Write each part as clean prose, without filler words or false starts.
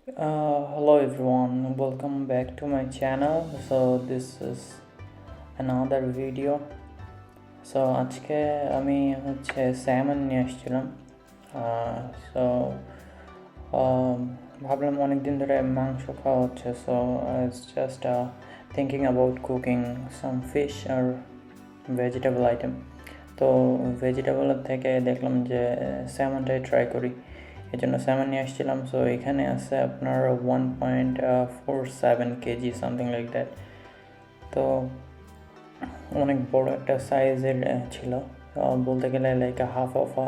Hello everyone, welcome back to my channel. So this is another video. So আজকে আমি salmon নিয়ে আসছিলাম। So ভাবলাম অনেক দিন ধরে মাংস খাওয়া হচ্ছে, so it's just thinking about cooking some fish or vegetable item. তো ভেজিটেবল থেকে দেখলাম যে স্যামনটাই ট্রাই করি, এই জন্য স্যামন নিয়ে আসছিলাম। সো এখানে আছে আপনার 1.47 কেজি সামথিং লাইক দ্যাট। তো অনেক বড় একটা সাইজের ছিল, বলতে গেলে like half of a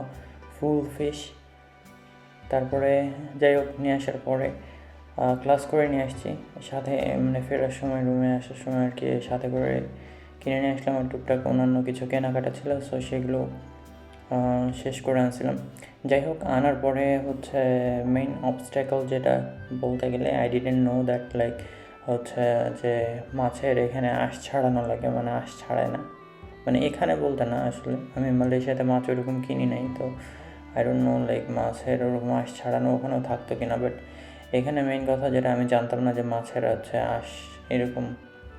full fish. তারপরে যাই হোক, নিয়ে আসার পরে ক্লাস করে নিয়ে আসছি, সাথে মানে ফেরার সময় রুমে আসার সময় আর কি সাথে করে কিনে নিয়ে আসলাম। আর টুকটাক অন্যান্য কিছু কেনাকাটা ছিল, সো সেগুলো শেষ করে আনছিলাম। যাই হোক, আনার পরে মেইন অবস্ট্যাকল যেটা বলতে গেলে I didn't know that like যে মাছের এখানে আঁশ ছাড়ানো লাগে, মানে আঁশ ছাড়ায় না, মানে এখানে বলতে না, আসলে আমি মালয়েশিয়াতে মাছ ওরকম কিনি নাই, তো আই ডোন্ট নো লাইক মাছের ওরকম আঁশ ছাড়ানো ওখানেও থাকতো কিনা। বাট এখানে মেইন কথা যেটা আমি জানতাম না যে মাছের আঁশ এরকম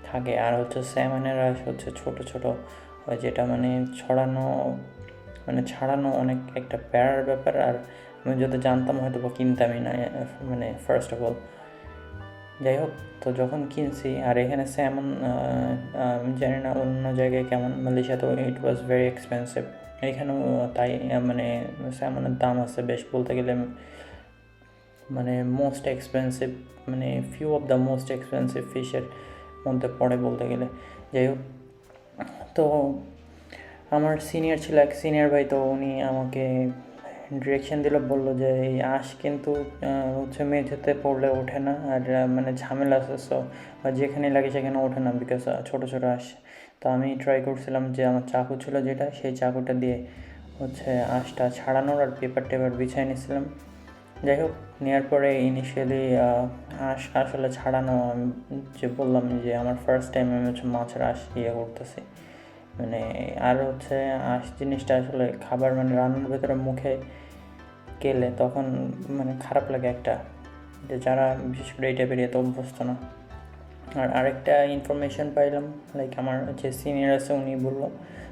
থাকে। আর স্যামনের আঁশ ছোটো ছোটো হয়, যেটা মানে ছাড়ানো অনেক একটা প্যারার ব্যাপার। আর আমি যদি জানতাম হয়তো বা কিনতামই না, মানে ফার্স্ট অফ অল। যাই হোক, তো যখন কিনছি, আর এখানে স্যামন জানি না অন্য জায়গায় কেমন, মালয়েশিয়াতেও ইট ওয়াজ ভেরি এক্সপেন্সিভ, এখানেও তাই। মানে স্যামনের দাম আছে বেশ, বলতে গেলে মানে মোস্ট এক্সপেন্সিভ, মানে few of the most expensive ফিশের মধ্যে পড়ে বলতে গেলে। যাই হোক, তো আমার সিনিয়র ছিল এক সিনিয়র ভাই, তো উনি আমাকে ডিরেকশন দিল, বললো যে এই আঁশ কিন্তু মেঝেতে পড়লে ওঠে না, আর মানে ঝামেলা আছে, সো যেখানে লাগে সেখানে ওঠে না, বিকজ ছোটো ছোটো আঁশ। তো আমি ট্রাই করছিলাম যে আমার চাকু ছিল যেটা, সেই চাকুটা দিয়ে আঁশটা ছাড়ানোর আর পেপার টেপার বিছাই নিয়েছিলাম। যাই হোক, নেওয়ার পরে ইনিশিয়ালি আঁশ আসলে ছাড়ানো, আমি যে বললাম যে আমার ফার্স্ট টাইম আমি মাছের আঁশ করতেছি, মানে আর আঁশ জিনিসটা আসলে খাবার মানে রান্নার ভেতরে মুখে গেলে তখন মানে খারাপ লাগে একটা, যে যারা বিশেষ করে এই টাইপের এত অভ্যস্ত না। আর আরেকটা ইনফরমেশন পাইলাম, লাইক আমার যে সিনিয়র আছে উনি বললো,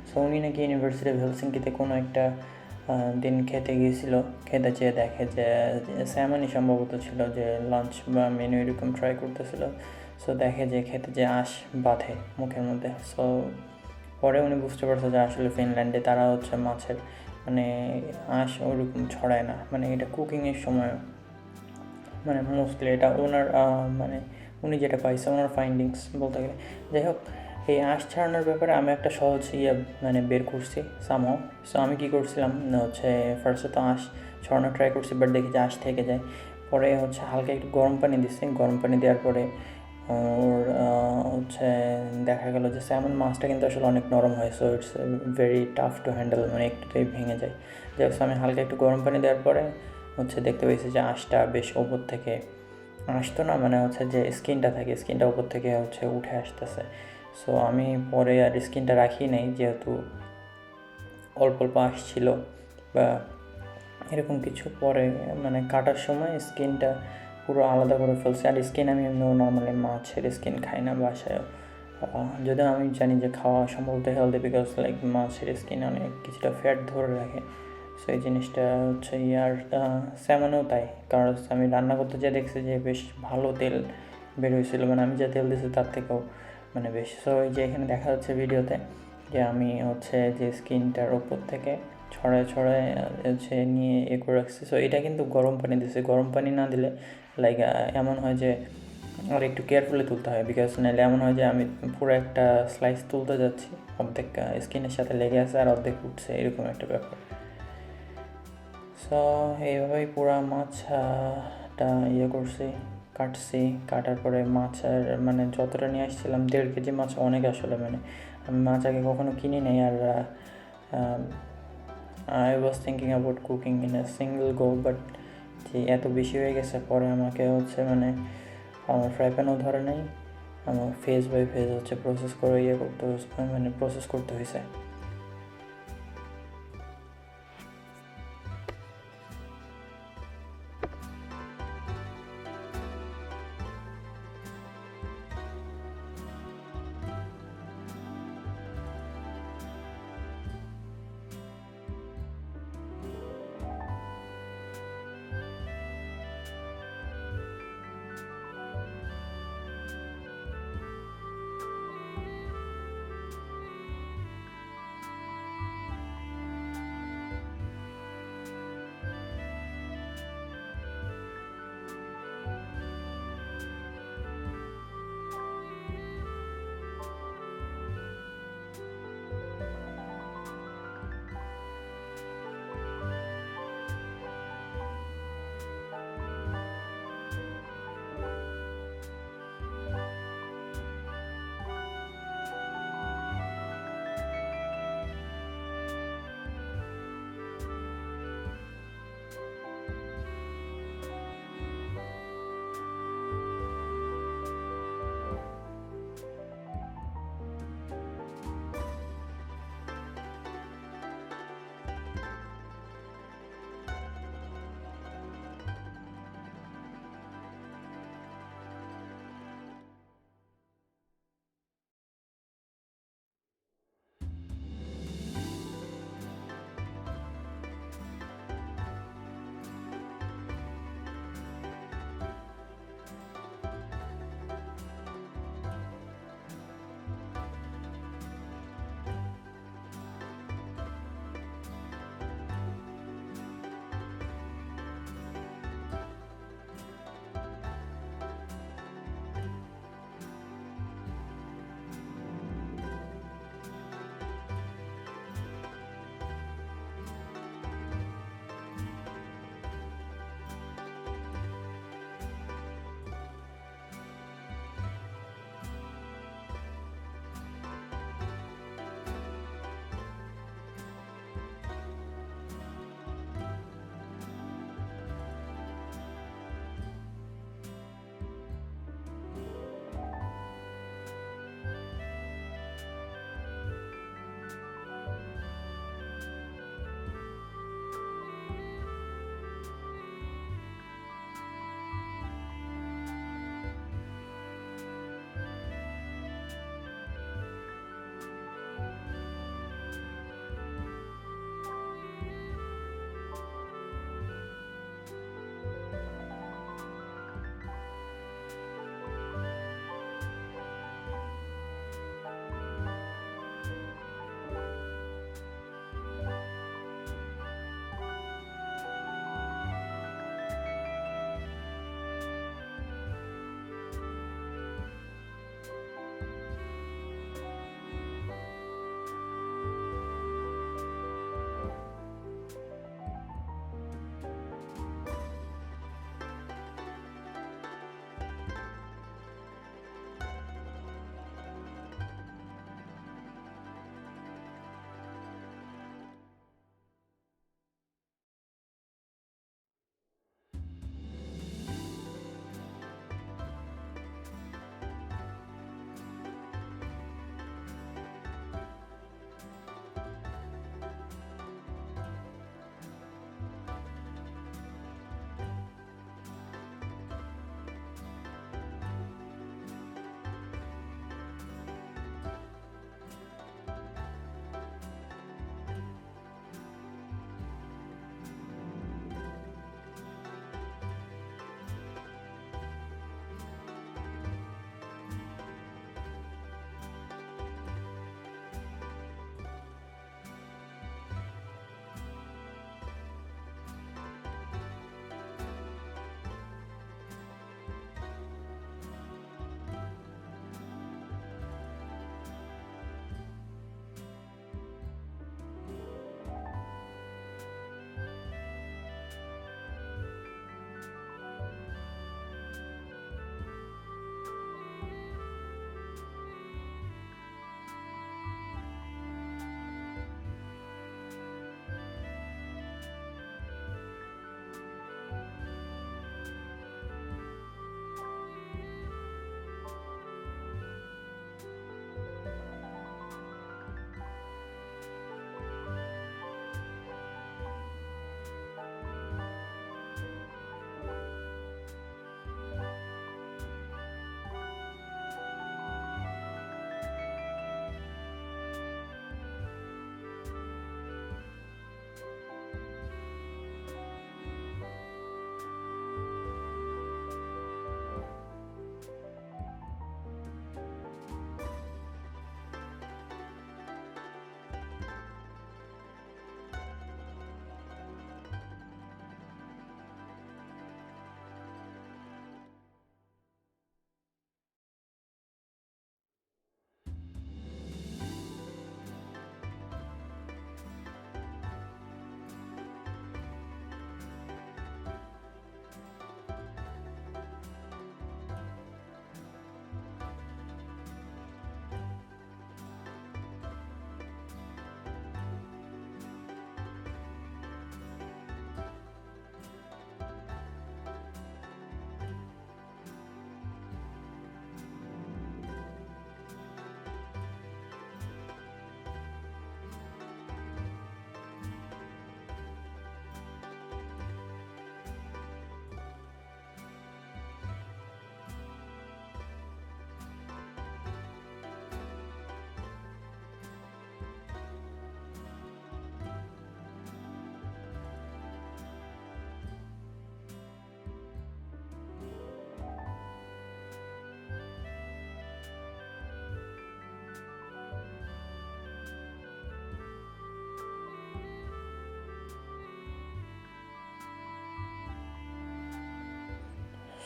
সো উনি নাকি ইউনিভার্সিটি অফ হেলসিঙ্কিতে কোনো একটা দিন খেতে গিয়েছিল, খেতে চেয়ে দেখে যে স্যামনই সম্ভবত ছিল, যে লাঞ্চ বা মেনু এরকম ট্রাই করতেছিল। সো দেখে যে খেতে যে আঁশ বাঁধে মুখের মধ্যে। সো পরে উনি বুঝতে পারছে যে আসলে ফিনল্যান্ডে তারা মাছের মানে আঁশ ওরকম ছড়ায় না, মানে এটা কুকিংয়ের সময় মানে মোস্টলি এটা ওনার মানে উনি যেটা পাইছে ওনার ফাইন্ডিংস বলতে গেলে। যাই হোক, এই আঁশ ছাড়ানোর ব্যাপারে আমি একটা সহজ মানে বের করছি সামহাও। সো আমি কী করছিলাম ফার্স্টে তো আঁশ ছড়ানো ট্রাই করছি, বাট দেখি যে আঁশ থেকে যায়। পরে হালকা একটু গরম পানি দিচ্ছি, গরম পানি দেওয়ার পরে ওর দেখা গেলো যে স্যামন মাছটা কিন্তু আসলে অনেক নরম হয়, so it's very tough to handle, মানে একটুতেই ভেঙে যায়। যাই হোক, আমি হালকা একটু গরম পানি দেওয়ার পরে দেখতে পেয়েছি যে আঁশটা বেশ ওপর থেকে আসতো না, মানে যে স্কিনটা থাকে স্কিনটা উপর থেকে উঠে আসতেছে। সো আমি পরে আর স্কিনটা রাখি নাই, যেহেতু অল্প অল্প আসছিল বা এরকম কিছু। পরে মানে কাটার সময় স্কিনটা পুরো আলাদা করে ফেলছি। আর স্কিন আমি নর্মালি মাছের স্কিন খাই না বাসায়, যদিও আমি জানি যে খাওয়া সম্ভবত হেলদি, বিকজ লাইক মাছের স্কিন অনেক কিছুটা ফ্যাট ধরে রাখে। সো এই জিনিসটা ইয়ার স্যামনেও তাই, কারণ আমি রান্না করতে যেয়ে দেখছি যে বেশ ভালো তেল বের হয়েছিল, মানে আমি যা তেল দিয়েছি তার থেকেও মানে বেশি। সো এই যে এখানে দেখা যাচ্ছে ভিডিওতে যে আমি যে স্কিনটার ওপর থেকে ছড়ায় ছড়ায় নিয়ে করে রাখছি। সো এটা কিন্তু গরম পানি দিয়েছে, গরম পানি না দিলে লাইক এমন হয় যে আর একটু কেয়ারফুলি তুলতে হয়, বিকজ নাহলে এমন হয় যে আমি পুরো একটা স্লাইস তুলতে যাচ্ছি, অর্ধেক স্কিনের সাথে লেগে আছে আর অর্ধেক উঠছে, এরকম একটা ব্যাপার। সো এইভাবেই পুরো মাছটা করছি, কাটছি। কাটার পরে মাছের মানে যতটা নিয়ে আসছিলাম 1.5 কেজি মাছ অনেক আসলে, মানে আমি মাছ আগে কখনো কিনি নাই। আর I was thinking about cooking in a single go, but যে এত বেশি হয়ে গেছে, পরে আমাকে মানে আমার ফ্রাই প্যানও ধরে নাই, আমার ফেজ বাই ফেজ প্রসেস করে করতে হয়েছে, মানে প্রসেস করতে হয়েছে।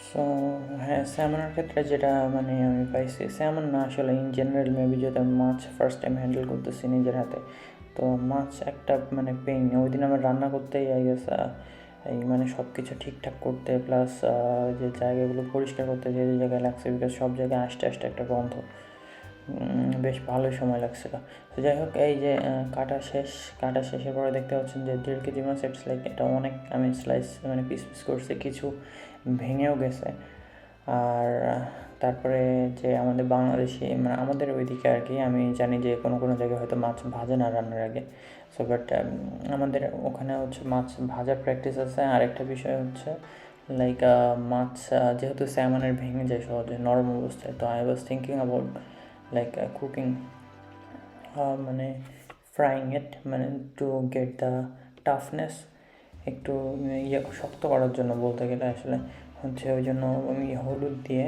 সো হ্যাঁ, স্যামনের ক্ষেত্রে যেটা মানে আমি পাইছি, স্যামন না আসলে ইন জেনারেল মেবি যদি আমি মাছ ফার্স্ট টাইম হ্যান্ডেল করতেছি নিজের হাতে, তো মাছ একটা মানে পেইন। ওই দিন আমার রান্না করতেই আই গেস এই মানে সব কিছু ঠিকঠাক করতে, প্লাস যে জায়গাগুলো পরিষ্কার করতে যে যে জায়গায় লাগছে, বিকজ সব জায়গায় আস্তে আস্তে একটা গন্ধ, বেশ ভালোই সময় লাগছিল। তো যাই হোক, এই যে কাটা শেষের পরে দেখতে পাচ্ছেন যে 1.5 কেজি মাছ, ইটস লাইক এটা অনেক। আমি স্লাইস মানে পিস পিস করছি, কিছু ভেঙেও গেছে। আর তারপরে যে আমাদের বাংলাদেশি মানে আমাদের ওইদিকে আর কি, আমি জানি যে কোনো কোনো জায়গায় হয়তো মাছ ভাজে না রান্নার আগে। সো বাট আমাদের ওখানে হচ্ছে মাছ ভাজার প্র্যাকটিস আছে। আরেকটা বিষয় হচ্ছে লাইক মাছ যেহেতু স্যামনের ভেঙে যায় সহজে নরম অবস্থায়, তো I was thinking about like cooking, মানে ফ্রাইং ইট, মানে টু গেট দ্য টাফনেস, একটু শক্ত করার জন্য বলতে গেলে আসলে হচ্ছে। ওই জন্য আমি হলুদ দিয়ে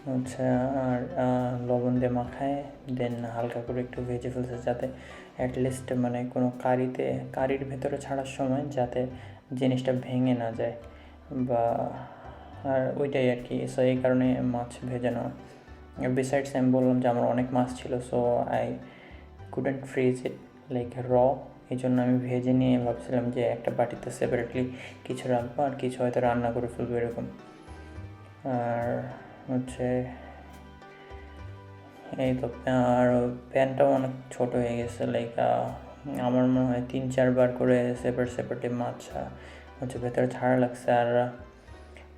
হচ্ছে আর লবণ দিয়ে মাখায় দেন হালকা করে একটু ভেজে ফেলছে, যাতে অ্যাটলিস্ট মানে কোনো কারির ভেতরে ছাড়ার সময় যাতে জিনিসটা ভেঙে না যায়, বা আর ওইটাই আর কি। সো এই কারণে মাছ ভেজে নেওয়া। বিসাইডস আমি বললাম যে আমার অনেক মাছ ছিল, so I couldn't fridge it like র, এই জন্য আমি ভেজে নিয়ে ভাবছিলাম যে একটা বাটিতে সেপারেটলি কিছু রাখবো আর কিছু হয়তো রান্না করে ফেলবো এরকম। আর হচ্ছে এই তো, আর প্যানটাও অনেক ছোটো হয়ে গেছে, লাইক আমার মনে হয় 3-4 বার করে সেপারেটলি মাছ হচ্ছে ভেতরে ছাড়া লাগছে। আর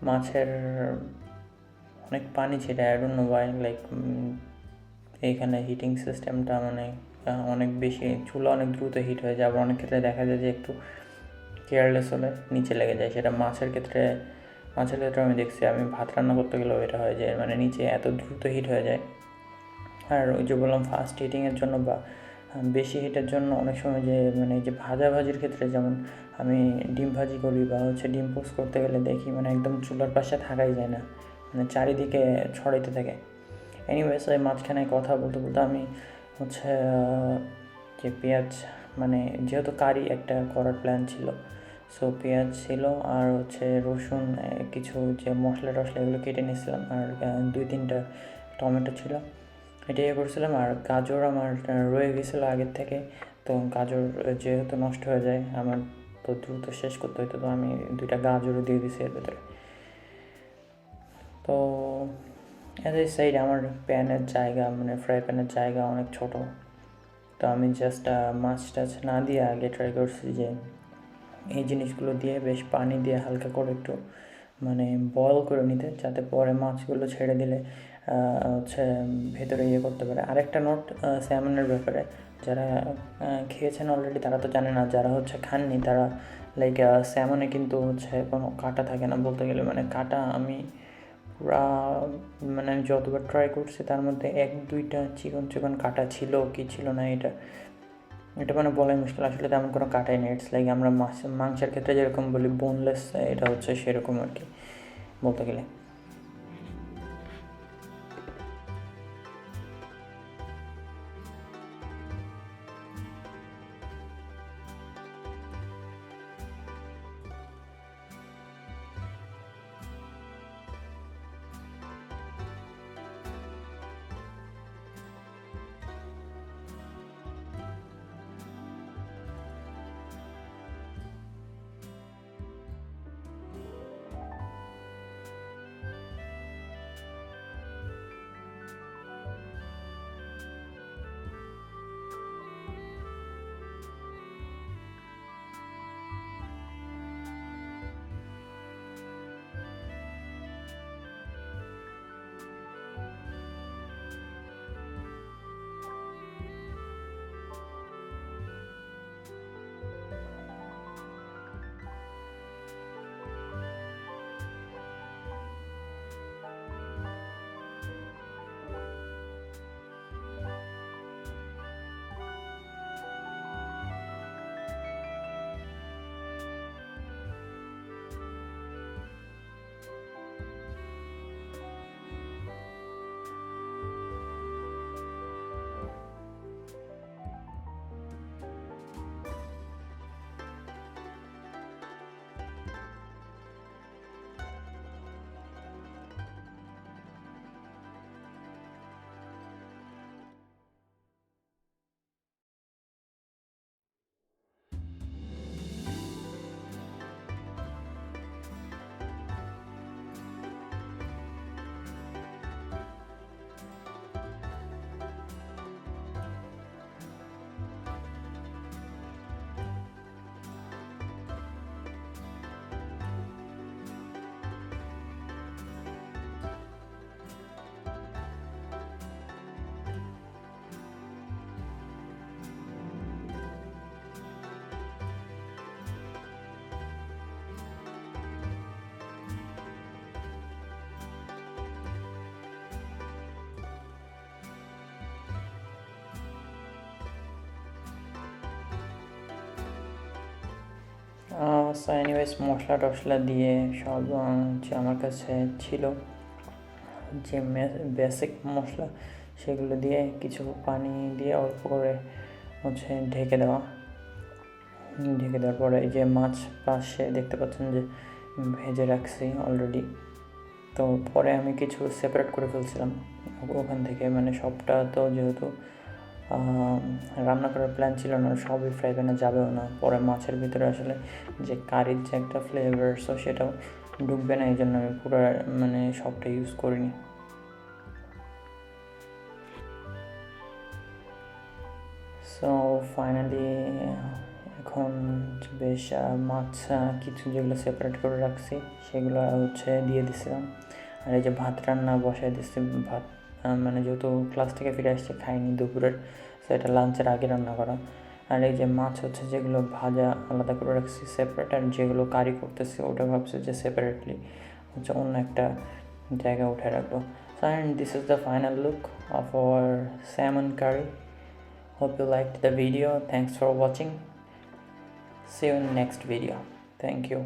মাছের অনেক পানি ছিল, I don't know Y, like এইখানে হিটিং সিস্টেমটা মানে অনেক বেশি, চুলা অনেক দ্রুত হিট হয়ে যায়। আবার অনেক ক্ষেত্রে দেখা যায় যে একটু কেয়ারলেস হলে নিচে লেগে যায়, সেটা মাছের ক্ষেত্রে আমি দেখছি। আমি ভাত রান্না করতে গেলেও এটা হয় যে মানে নিচে এত দ্রুত হিট হয়ে যায়। আর ওই যে বললাম ফাস্ট হিটিংয়ের জন্য বা বেশি হিটের জন্য অনেক সময় যে মানে যে ভাজির ক্ষেত্রে, যেমন আমি ডিম ভাজি করি বা হচ্ছে ডিম পোস্ট করতে গেলে দেখি মানে একদম চুলার পাশে থাকাই যায় না, মানে চারিদিকে ছড়াইতে থাকে। এনিওয়েজ, ওই মাঝখানে কথা বলতে বলতে আমি হচ্ছে যে পেঁয়াজ, মানে যেহেতু কারি একটা করার প্ল্যান ছিল, সো পেঁয়াজ ছিল আর হচ্ছে রসুন, কিছু যে মশলা টশলা এগুলো কেটে নিয়েছিলাম, আর 2-3টা টমেটো ছিল, এটাই করছিলাম। আর গাজর আমার রয়ে গেছিলো আগের থেকে, তো গাজর যেহেতু নষ্ট হয়ে যায় আমার, তো দ্রুত শেষ করতে হতো, তো আমি 2টা গাজরও দিয়ে দিছি এর ভেতরে। তো অ্যাজ এই সাইড আমার প্যানের জায়গা মানে ফ্রাই প্যানের জায়গা অনেক ছোট, তো আমি জাস্ট মাছ টাছ না দিয়ে আগে ট্রাই করছি যে এই জিনিসগুলো দিয়ে বেশ পানি দিয়ে হালকা করে একটু মানে বয়েল করে নিতে, যাতে পরে মাছগুলো ছেড়ে দিলে হচ্ছে ভেতরে করতে পারে। আরেকটা নোট স্যামনের ব্যাপারে, যারা খেয়েছেন অলরেডি তারা তো জানে না, যারা হচ্ছে খাননি তারা লাইক স্যামনে কিন্তু হচ্ছে কোনো কাঁটা থাকে না বলতে গেলে। মানে কাঁটা আমি পুরা মানে আমি যতবার ট্রাই করছি তার মধ্যে 1-2টা চিকন কাঁটা ছিল কি ছিল না, এটা মানে বলাই মুশকিল। আসলে তেমন কোনো কাটাই নেই, ইটস লাইক আমরা মাংসের ক্ষেত্রে যেরকম বলি বোনলেস, এটা হচ্ছে সেরকম আর কি বলতে গেলে। সো এনিওয়েজ মশলা টশলা দিয়ে সব যে আমার কাছে ছিল যে বেসিক মশলা সেগুলো দিয়ে কিছু পানি দিয়ে অল্প করে হচ্ছে ঢেকে দেওয়ার পরে এই যে মাছ পাশে দেখতে পাচ্ছেন যে ভেজে রাখছি অলরেডি। তো পরে আমি কিছু সেপারেট করে ফেলছিলাম ওখান থেকে, মানে সবটা তো যেহেতু রান্না করার প্ল্যান ছিল না, সবই ফ্রাই প্যানে যাবেও না, পরে মাছের ভিতরে আসলে যে কারির যে একটা ফ্লেভার সো সেটাও ঢুকবে না, এই জন্য আমি পুরো মানে সবটা ইউজ করিনি। সো ফাইনালি এখন বেশ মাছ কিছু যেগুলো সেপারেট করে রাখছি সেগুলো হচ্ছে দিয়ে দিছিলাম। আর এই যে ভাত রান্না বসাই দিচ্ছি, ভাত মানে যেহেতু ক্লাস থেকে ফিরে আসছে খাইনি দুপুরের, সো এটা লাঞ্চের আগে রান্না করা। আর এই যে মাছ হচ্ছে যেগুলো ভাজা আলাদা করে রাখছি সেপারেট, আর যেগুলো কারি করতেছি ওটা ভাবছি যে সেপারেটলি হচ্ছে অন্য একটা জায়গায় উঠে রাখবো। So and this is the final look of our salmon curry. Hope you liked the video. Thanks for watching. See you in next video. Thank you.